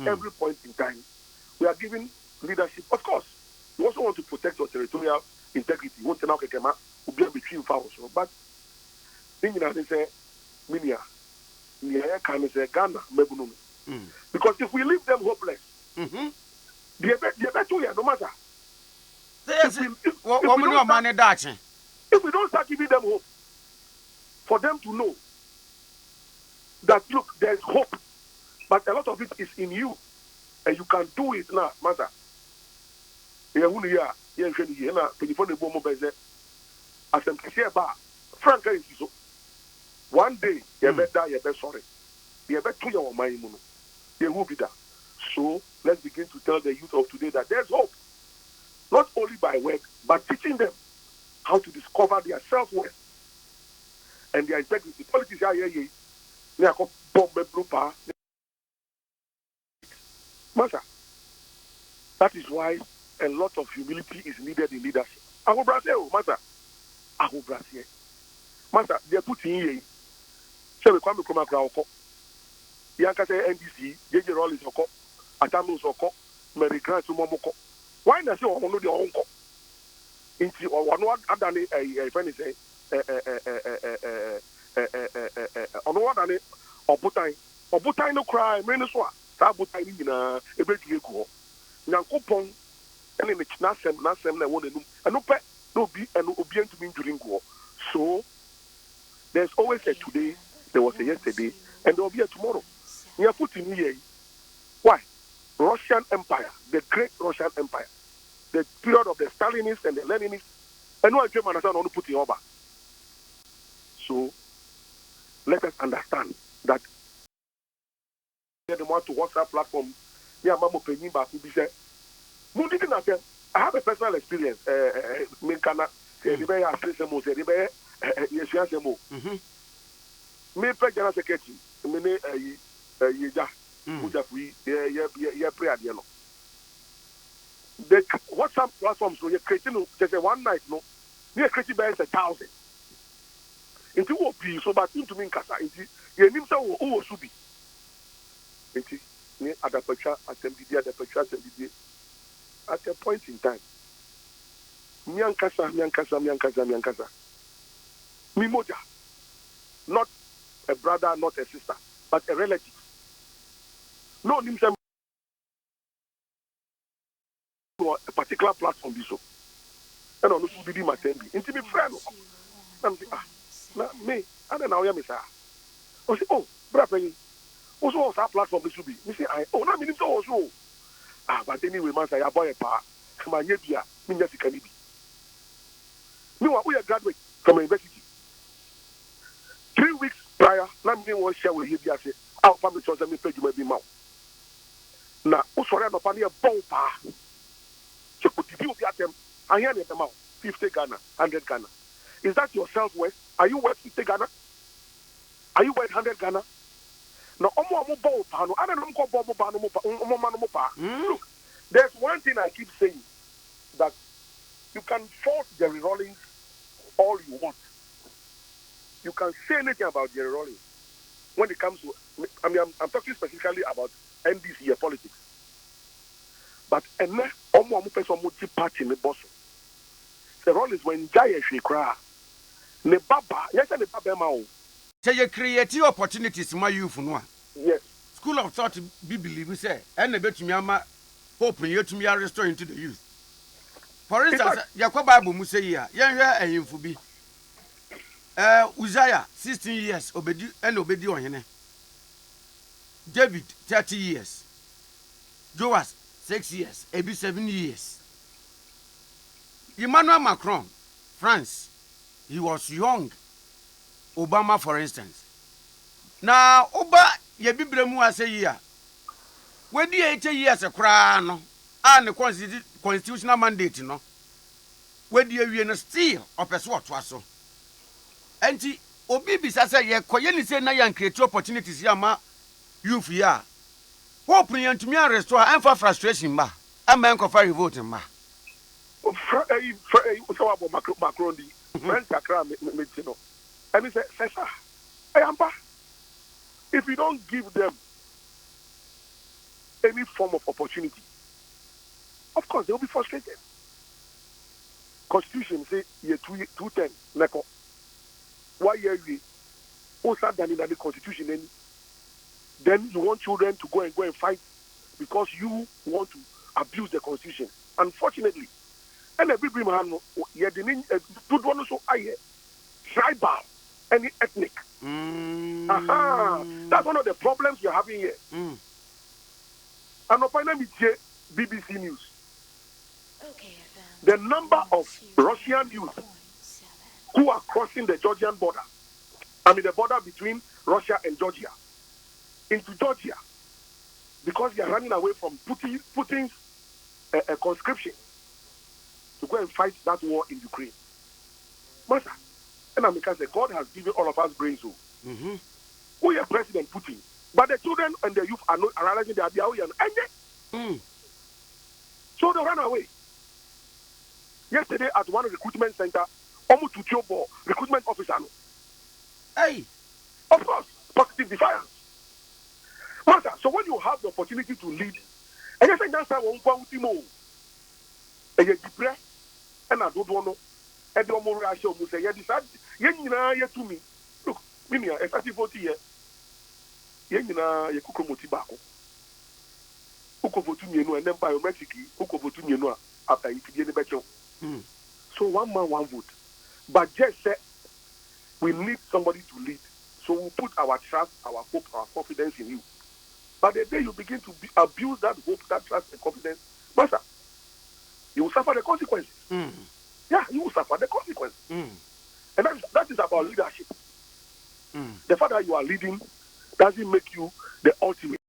every point in time, we are giving leadership. Of course, you also want to protect your territorial integrity. You want to know between fouls, but thing they say, Minia, can say Ghana, Mebunumi. Because if we leave them hopeless, they better no matter. If we don't start giving them hope, for them to know that look, there's hope, but a lot of it is in you, and you can do it now, matter. One day, you better, you better sorry. You better to your mind, you will be there. So let's begin to tell the youth of today that there's hope, not only by work, but teaching them how to discover their self-worth and their integrity. Politics are here. Master, that is why a lot of humility is needed in leadership. Master, Master, they are putting here. So we come to Kroko. Yanka say NDC, JJ Rollins Oko, Atamus Oko, Mary Grant to Momoko. Why not say on the uncle? Into one other a friend say on what an or Butai no cry, Menoswa, Sabutai in a break you go. Nankopon, and in the Nasem, I want to know, and no pet, no be, and no obedient to me during war. So there's always a today, there was a yesterday, and there will be a tomorrow. We are putting here. Why? Russian Empire, the great Russian Empire, the period of the Stalinists and the Leninists, and no German understand how to put it over. So let us understand that the one to WhatsApp platform, I have a personal experience. Me general secretary, the WhatsApp platforms, so you're creating just a one night, no, you're creating by 1,000. Into what be so bad into me in Casa, into your name so who should be. Into me at the picture, at a point in time. Miankasa. Mimoja. Not a brother, not a sister, but a relative. No, himself a particular platform be so. And on this be my attendee. Into me friend. I'm me, I don't know, I say, oh, brother, also our platform this should be. Me say, I mean so also. But anyway, man, say, I buy a power. Come on, yeah, me just can be. Meanwhile, we are graduate from a university. 3 weeks prior, now me want share with you. I say, our family chose me pay you maybe more. Now, also I no funny a bomb power. So could you be at them? I hear them out. 50 Ghana, 100 Ghana. Is that your self-worth? Are you worth 50 Ghana? Are you worth 100 Ghana? Now, look, there's one thing I keep saying, that you can fault Jerry Rawlings all you want. You can say anything about Jerry Rawlings when it comes to, I'm talking specifically about NDC politics. But party me boss. The Rawlings when Jaya Shikra. Ne baba, yes, ne baba mao. Say you create opportunities my youth no. Yes. School of thought be believe say and betumi ama hope you to me restore into the youth. For instance, Yakwa Bible mu say here, yen hwe ayimfo bi. Uzziah 16 years obedi ohene. David 30 years. Joas 6 years, Ebi 7 years. Emmanuel Macron, France, he was young. Obama, for instance. Now, Oba, ye bibremu ase here. When the 8 years a crown, no, and the constitutional mandate, no, when the no still of a sword was so. And the Obi Bisasa, ye koyeni say na yan create opportunities yama youth ya. Hope me to me restore and for frustration ma. And man for revolting ma. Macron, French Accra, Metino. And he said, Sessa, if you don't give them any form of opportunity, of course they will be frustrated. Constitution say year 210 neko. Why year we also done in the constitution any? Then you want children to go and fight because you want to abuse the constitution. Unfortunately, and every man yeah do one also tribal, any ethnic. That's one of the problems you're having here. And finally, BBC News. The number of Russian youth who are crossing the Georgian border, I mean the border between Russia and Georgia, into Georgia, because they are running away from Putin's conscription to go and fight that war in Ukraine. Master, and America said, God has given all of us brains. We are President Putin, but the children and the youth are not realizing they are the so they run away. Yesterday at one recruitment center, almost to Tiobo, recruitment officer. Hey, of course, positive defiance. Master, so when you have the opportunity to lead, and you say that's why one Timo, and you depress, and I don't know, and the more I show you say, you decide, you to me. Look, me, a 30-40 years, you cook motibako. Uko votu nyenu and then biometrically uko votu nyenu after you get the better. So one man, one vote. But just say we need somebody to lead. So we put our trust, our hope, our confidence in you. But the day you begin to abuse that hope, that trust and confidence, master, you will suffer the consequences. Yeah, you will suffer the consequences. And that is about leadership. The fact that you are leading doesn't make you the ultimate.